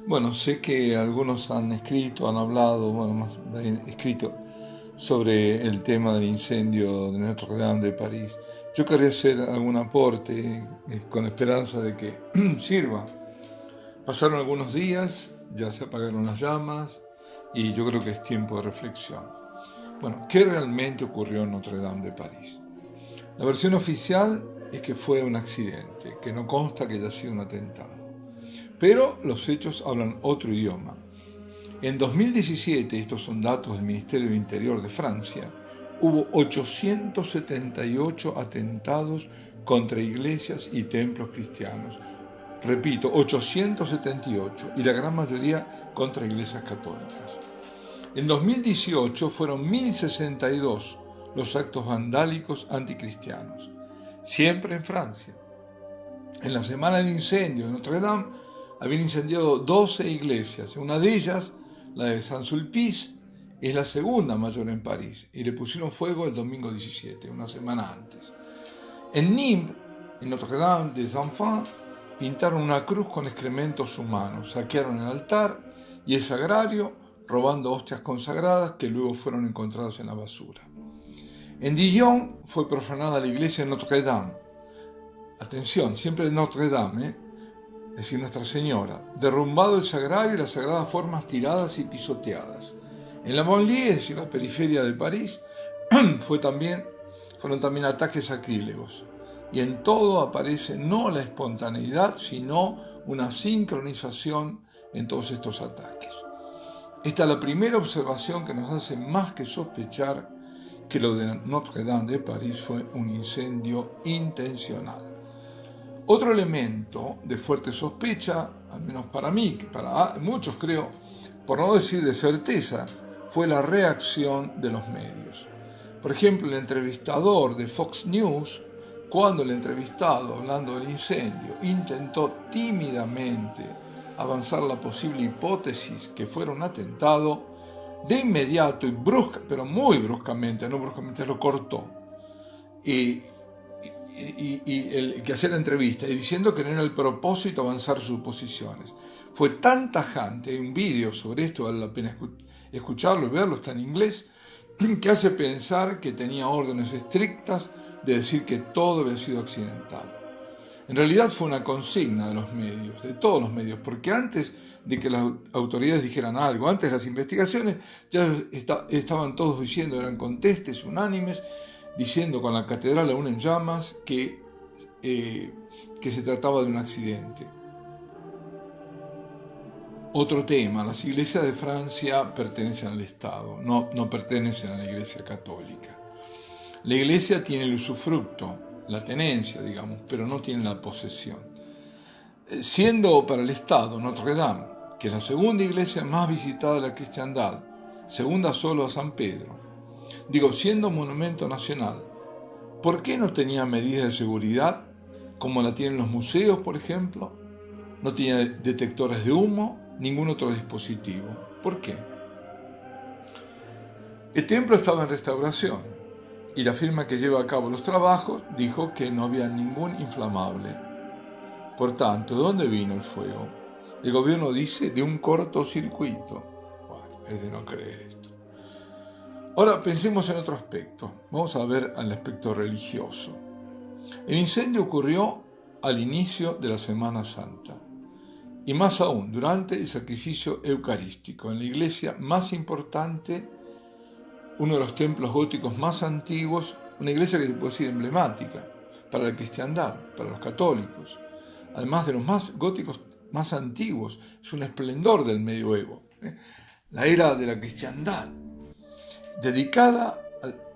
Bueno, sé que algunos han escrito, han hablado, bueno, más bien escrito sobre el tema del incendio de Notre Dame de París. Yo querría hacer algún aporte con esperanza de que sirva. Pasaron algunos días, ya se apagaron las llamas y yo creo que es tiempo de reflexión. Bueno, ¿qué realmente ocurrió en Notre Dame de París? La versión oficial es que fue un accidente, que no consta que haya sido un atentado. Pero los hechos hablan otro idioma. En 2017, estos son datos del Ministerio del Interior de Francia, hubo 878 atentados contra iglesias y templos cristianos. Repito, 878, y la gran mayoría contra iglesias católicas. En 2018 fueron 1062 los actos vandálicos anticristianos, siempre en Francia. En la semana del incendio de Notre Dame habían incendiado 12 iglesias. Una de ellas, la de Saint-Sulpice, es la segunda mayor en París y le pusieron fuego el domingo 17, una semana antes. En Nîmes, en Notre Dame des Enfants, pintaron una cruz con excrementos humanos, saquearon el altar y el sagrario, robando hostias consagradas que luego fueron encontradas en la basura. En Dijon fue profanada la iglesia de Notre Dame. Atención, siempre de Notre Dame, es decir, Nuestra Señora, derrumbado el sagrario y las sagradas formas tiradas y pisoteadas. En la banlieue, es decir, la periferia de París, fueron también ataques sacrílegos. Y en todo aparece no la espontaneidad, sino una sincronización en todos estos ataques. Esta es la primera observación que nos hace más que sospechar que lo de Notre Dame de París fue un incendio intencional. Otro elemento de fuerte sospecha, al menos para mí, que para muchos creo, por no decir de certeza, fue la reacción de los medios. Por ejemplo, el entrevistador de Fox News, cuando el entrevistado, hablando del incendio, intentó tímidamente avanzar la posible hipótesis que fuera un atentado, de inmediato y pero muy bruscamente, no bruscamente, lo cortó. Y el que hacía la entrevista y diciendo que no era el propósito avanzar sus posiciones. Fue tan tajante, hay un vídeo sobre esto, vale la pena escucharlo y verlo, está en inglés, que hace pensar que tenía órdenes estrictas de decir que todo había sido accidental. En realidad fue una consigna de los medios, de todos los medios, porque antes de que las autoridades dijeran algo, antes de las investigaciones, ya estaban todos diciendo, eran contestes unánimes, diciendo con la catedral aún en llamas que se trataba de un accidente. Otro tema, las iglesias de Francia pertenecen al Estado, no pertenecen a la Iglesia Católica. La Iglesia tiene el usufructo, la tenencia, digamos, pero no tiene la posesión. Siendo para el Estado Notre Dame, que es la segunda iglesia más visitada de la cristiandad, segunda solo a San Pedro, siendo monumento nacional, ¿por qué no tenía medidas de seguridad, como la tienen los museos, por ejemplo? No tenía detectores de humo, ningún otro dispositivo. ¿Por qué? El templo estaba en restauración y la firma que lleva a cabo los trabajos dijo que no había ningún inflamable. Por tanto, ¿de dónde vino el fuego? El gobierno dice de un cortocircuito. Bueno, es de no creer esto. Ahora pensemos en otro aspecto. Vamos a ver al aspecto religioso. El incendio ocurrió al inicio de la Semana Santa y más aún durante el sacrificio eucarístico en la iglesia más importante, uno de los templos góticos más antiguos, una iglesia que se puede decir emblemática para la cristiandad, para los católicos, además de los más góticos más antiguos, es un esplendor del medioevo, la era de la cristiandad, dedicada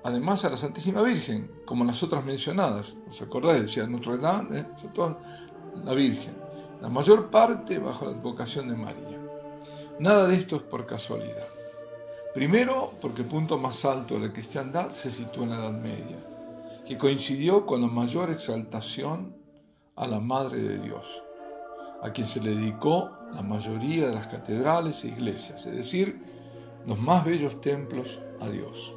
además a la Santísima Virgen, como las otras mencionadas. ¿Os acordáis? Decía Notre Dame, la Virgen, la mayor parte bajo la advocación de María. Nada de esto es por casualidad. Primero, porque el punto más alto de la cristiandad se sitúa en la Edad Media, que coincidió con la mayor exaltación a la Madre de Dios, a quien se le dedicó la mayoría de las catedrales e iglesias, es decir, los más bellos templos a Dios.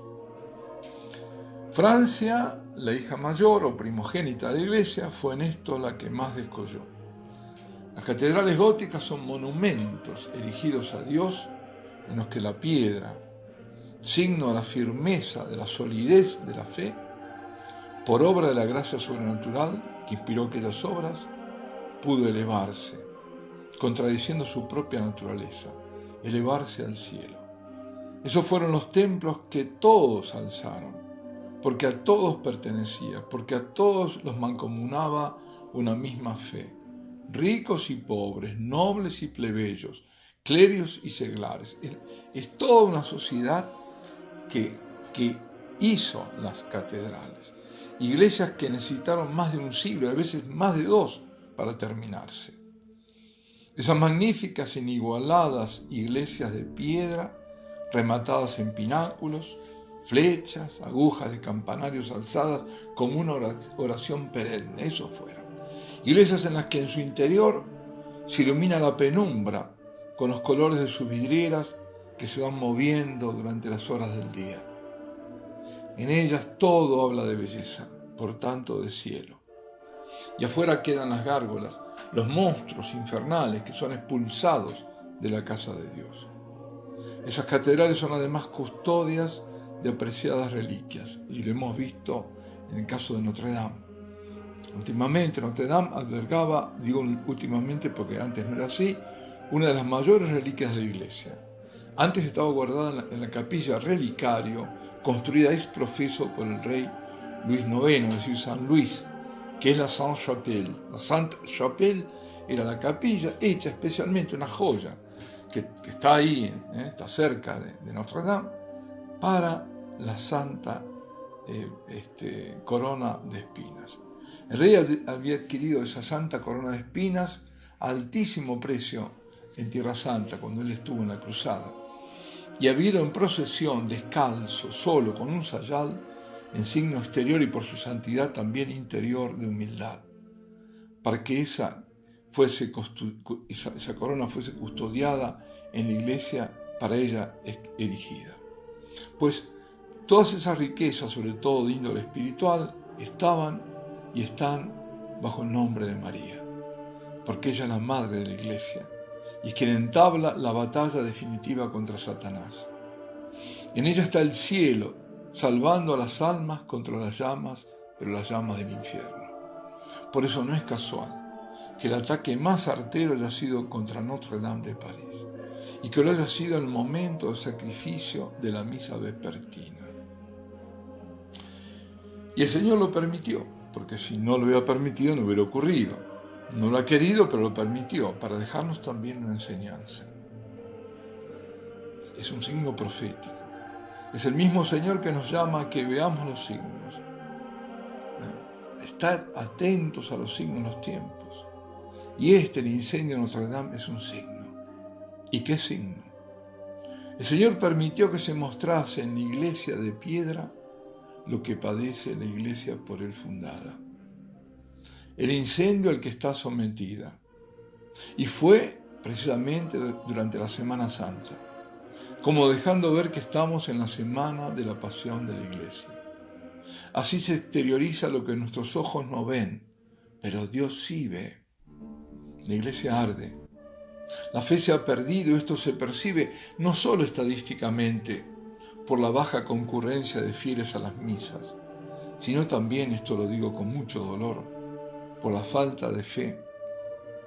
Francia, la hija mayor o primogénita de la iglesia, fue en esto la que más descolló. Las catedrales góticas son monumentos erigidos a Dios en los que la piedra, signo de la firmeza, de la solidez de la fe, por obra de la gracia sobrenatural que inspiró aquellas obras, pudo elevarse, contradiciendo su propia naturaleza, elevarse al cielo. Esos fueron los templos que todos alzaron, porque a todos pertenecía, porque a todos los mancomunaba una misma fe, ricos y pobres, nobles y plebeyos, clérigos y seglares. Es toda una sociedad que hizo las catedrales. Iglesias que necesitaron más de un siglo, a veces más de dos, para terminarse. Esas magníficas, inigualadas iglesias de piedra, rematadas en pináculos, flechas, agujas de campanarios alzadas como una oración perenne, eso fueron. Iglesias en las que en su interior se ilumina la penumbra con los colores de sus vidrieras que se van moviendo durante las horas del día. En ellas todo habla de belleza, por tanto de cielo. Y afuera quedan las gárgolas, los monstruos infernales que son expulsados de la casa de Dios. Esas catedrales son además custodias de apreciadas reliquias, y lo hemos visto en el caso de Notre Dame. Últimamente Notre Dame albergaba, digo últimamente porque antes no era así, una de las mayores reliquias de la iglesia. Antes estaba guardada en la capilla relicario, construida ex profeso por el rey Luis IX, es decir, San Luis, que es la Sainte-Chapelle. La Sainte-Chapelle era la capilla hecha especialmente, una joya, que está ahí, está cerca de Notre Dame, para la santa corona de espinas. El rey había adquirido esa santa corona de espinas a altísimo precio en Tierra Santa, cuando él estuvo en la cruzada, y había ido en procesión, descalzo, solo, con un sayal, en signo exterior y por su santidad también interior de humildad, para que esa corona fuese custodiada en la iglesia para ella erigida. Pues todas esas riquezas, sobre todo de índole espiritual, estaban y están bajo el nombre de María, porque ella es la madre de la iglesia y es quien entabla la batalla definitiva contra Satanás. En ella está el cielo, salvando a las almas contra las llamas, pero las llamas del infierno. Por eso no es casual que el ataque más artero haya sido contra Notre Dame de París y que hoy haya sido el momento de sacrificio de la misa vespertina. Y el Señor lo permitió, porque si no lo hubiera permitido no hubiera ocurrido. No lo ha querido, pero lo permitió, para dejarnos también una enseñanza. Es un signo profético. Es el mismo Señor que nos llama a que veamos los signos. Estad atentos a los signos de los tiempos. Y el incendio de Notre Dame, es un signo. ¿Y qué signo? El Señor permitió que se mostrase en la iglesia de piedra lo que padece la iglesia por él fundada. El incendio al que está sometida. Y fue precisamente durante la Semana Santa, como dejando ver que estamos en la semana de la pasión de la iglesia. Así se exterioriza lo que nuestros ojos no ven, pero Dios sí ve. La iglesia arde. La fe se ha perdido, esto se percibe no solo estadísticamente por la baja concurrencia de fieles a las misas, sino también, esto lo digo con mucho dolor, por la falta de fe,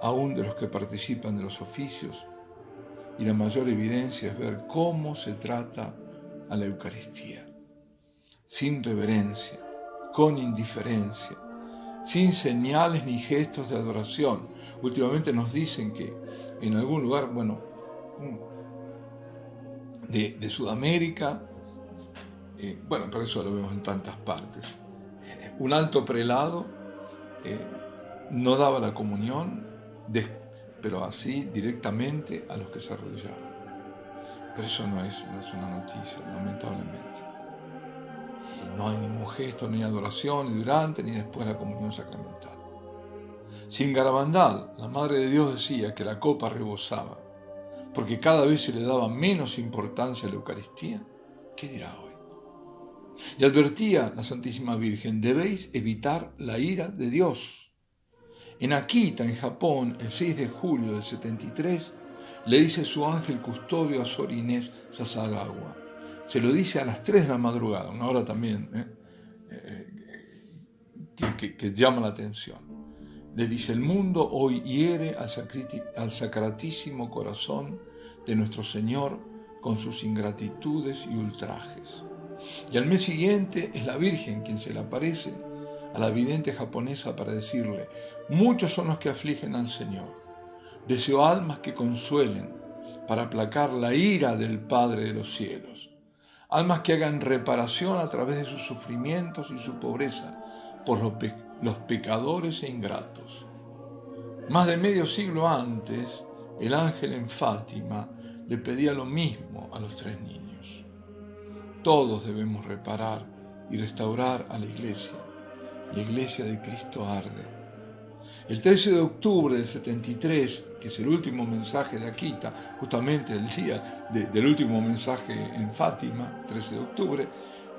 aún de los que participan de los oficios, y la mayor evidencia es ver cómo se trata a la Eucaristía, sin reverencia, con indiferencia, sin señales ni gestos de adoración. Últimamente nos dicen que en algún lugar, de Sudamérica, pero eso lo vemos en tantas partes, un alto prelado no daba la comunión, pero así directamente a los que se arrodillaban. Pero eso no es una noticia, lamentablemente. Y no hay ningún gesto, ni adoración, ni durante, ni después de la comunión sacramental. Sin Garabandal, la Madre de Dios decía que la copa rebosaba, porque cada vez se le daba menos importancia a la Eucaristía. ¿Qué dirá hoy? Y advertía la Santísima Virgen: debéis evitar la ira de Dios. En Akita, en Japón, el 6 de julio del 73, le dice su ángel custodio a Sor Inés Sasagawa. Se lo dice a las 3 de la madrugada, una hora también que llama la atención. Le dice: el mundo hoy hiere al sacratísimo corazón de nuestro Señor con sus ingratitudes y ultrajes. Y al mes siguiente es la Virgen quien se le aparece a la vidente japonesa para decirle: muchos son los que afligen al Señor. Deseo almas que consuelen para aplacar la ira del Padre de los cielos. Almas que hagan reparación a través de sus sufrimientos y su pobreza por los pecadores e ingratos. Más de medio siglo antes, el ángel en Fátima le pedía lo mismo a los 3 niños. Todos debemos reparar y restaurar a la iglesia. La iglesia de Cristo arde. El 13 de octubre del 73, que es el último mensaje de Akita, justamente el día del último mensaje en Fátima, 13 de octubre,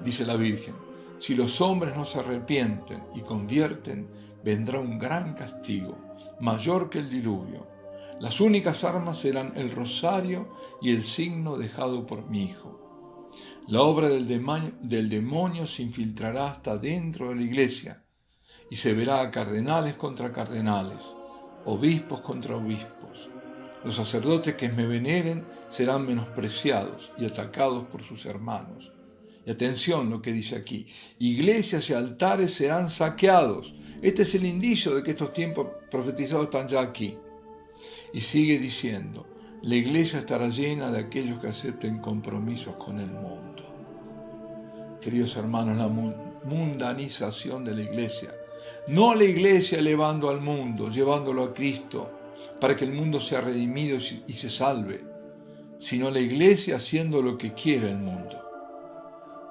dice la Virgen: si los hombres no se arrepienten y convierten, vendrá un gran castigo, mayor que el diluvio. Las únicas armas serán el rosario y el signo dejado por mi Hijo. La obra del demonio se infiltrará hasta dentro de la iglesia, y se verá a cardenales contra cardenales, obispos contra obispos. Los sacerdotes que me veneren serán menospreciados y atacados por sus hermanos. Y atención lo que dice aquí: iglesias y altares serán saqueados. Este es el indicio de que estos tiempos profetizados están ya aquí. Y sigue diciendo: la iglesia estará llena de aquellos que acepten compromisos con el mundo. Queridos hermanos, la mundanización de la iglesia. No la iglesia elevando al mundo, llevándolo a Cristo, para que el mundo sea redimido y se salve, sino la iglesia haciendo lo que quiere el mundo.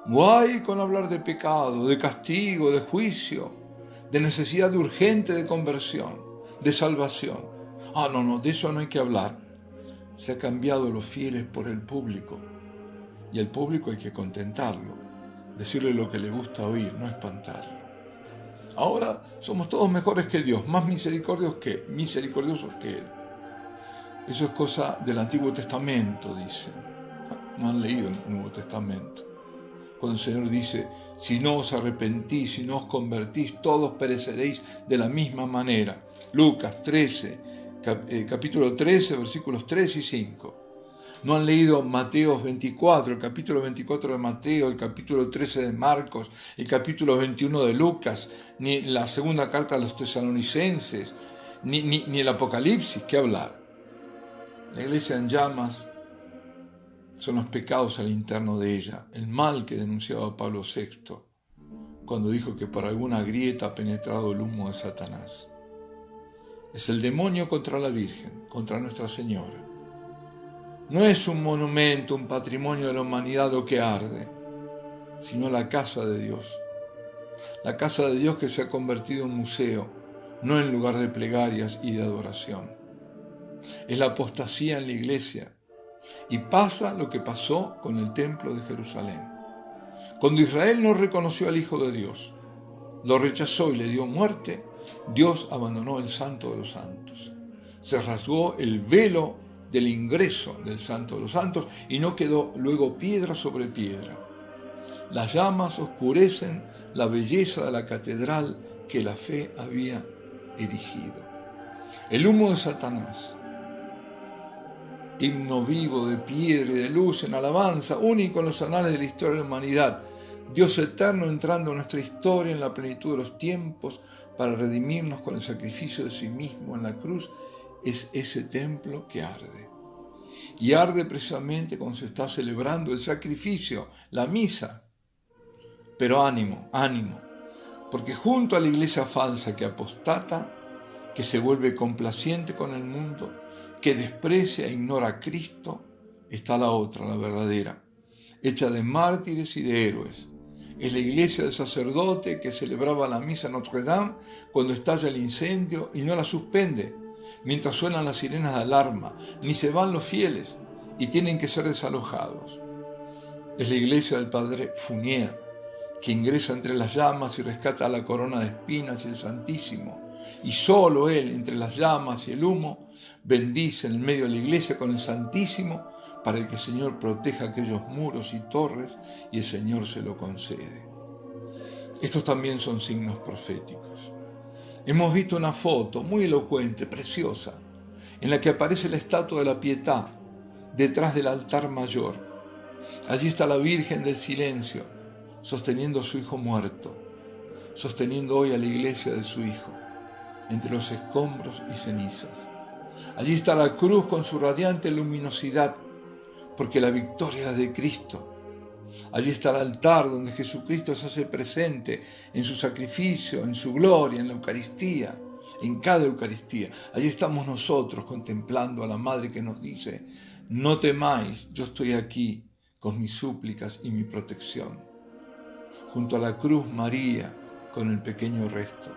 Guay con hablar de pecado, de castigo, de juicio, de necesidad urgente de conversión, de salvación. No, de eso no hay que hablar. Se ha cambiado los fieles por el público, y al público hay que contentarlo, decirle lo que le gusta oír, no espantarlo. Ahora somos todos mejores que Dios, más misericordiosos que Él. Eso es cosa del Antiguo Testamento, dicen. No han leído el Nuevo Testamento. Cuando el Señor dice: si no os arrepentís, si no os convertís, todos pereceréis de la misma manera. Lucas 13, capítulo 13, versículos 3 y 5. No han leído Mateo 24, el capítulo 24 de Mateo, el capítulo 13 de Marcos, el capítulo 21 de Lucas, ni la segunda carta a los tesalonicenses, ni el Apocalipsis. ¿Qué hablar? La iglesia en llamas son los pecados al interno de ella, el mal que denunciaba Pablo VI cuando dijo que por alguna grieta ha penetrado el humo de Satanás. Es el demonio contra la Virgen, contra Nuestra Señora. No es un monumento, un patrimonio de la humanidad lo que arde, sino la casa de Dios. La casa de Dios que se ha convertido en museo, no en lugar de plegarias y de adoración. Es la apostasía en la iglesia, y pasa lo que pasó con el templo de Jerusalén. Cuando Israel no reconoció al Hijo de Dios, lo rechazó y le dio muerte, Dios abandonó el Santo de los Santos. Se rasgó el velo del ingreso del Santo de los Santos y no quedó luego piedra sobre piedra. Las llamas oscurecen la belleza de la catedral que la fe había erigido. El humo de Satanás, himno vivo de piedra y de luz en alabanza, único en los anales de la historia de la humanidad, Dios eterno entrando en nuestra historia en la plenitud de los tiempos para redimirnos con el sacrificio de sí mismo en la cruz, es ese templo que arde. Y arde precisamente cuando se está celebrando el sacrificio, la misa. Pero ánimo, porque junto a la iglesia falsa que apostata, que se vuelve complaciente con el mundo, que desprecia e ignora a Cristo, está la otra, la verdadera, hecha de mártires y de héroes. Es la iglesia del sacerdote que celebraba la misa en Notre Dame cuando estalla el incendio y no la suspende, mientras suenan las sirenas de alarma, ni se van los fieles y tienen que ser desalojados. Es la iglesia del padre Fournier, que ingresa entre las llamas y rescata la corona de espinas y el Santísimo. Y solo Él, entre las llamas y el humo, bendice en el medio de la iglesia con el Santísimo para que el Señor proteja aquellos muros y torres, y el Señor se lo concede. Estos también son signos proféticos. Hemos visto una foto muy elocuente, preciosa, en la que aparece la estatua de la Pietà detrás del altar mayor. Allí está la Virgen del Silencio, sosteniendo a su hijo muerto, sosteniendo hoy a la iglesia de su hijo, entre los escombros y cenizas. Allí está la cruz con su radiante luminosidad, porque la victoria era de Cristo. Allí está el altar donde Jesucristo se hace presente en su sacrificio, en su gloria, en la Eucaristía, en cada Eucaristía. Allí estamos nosotros contemplando a la Madre que nos dice: no temáis, yo estoy aquí con mis súplicas y mi protección. Junto a la cruz María con el pequeño resto.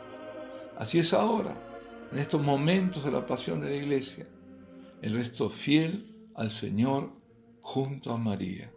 Así es ahora, en estos momentos de la pasión de la iglesia, el resto fiel al Señor junto a María.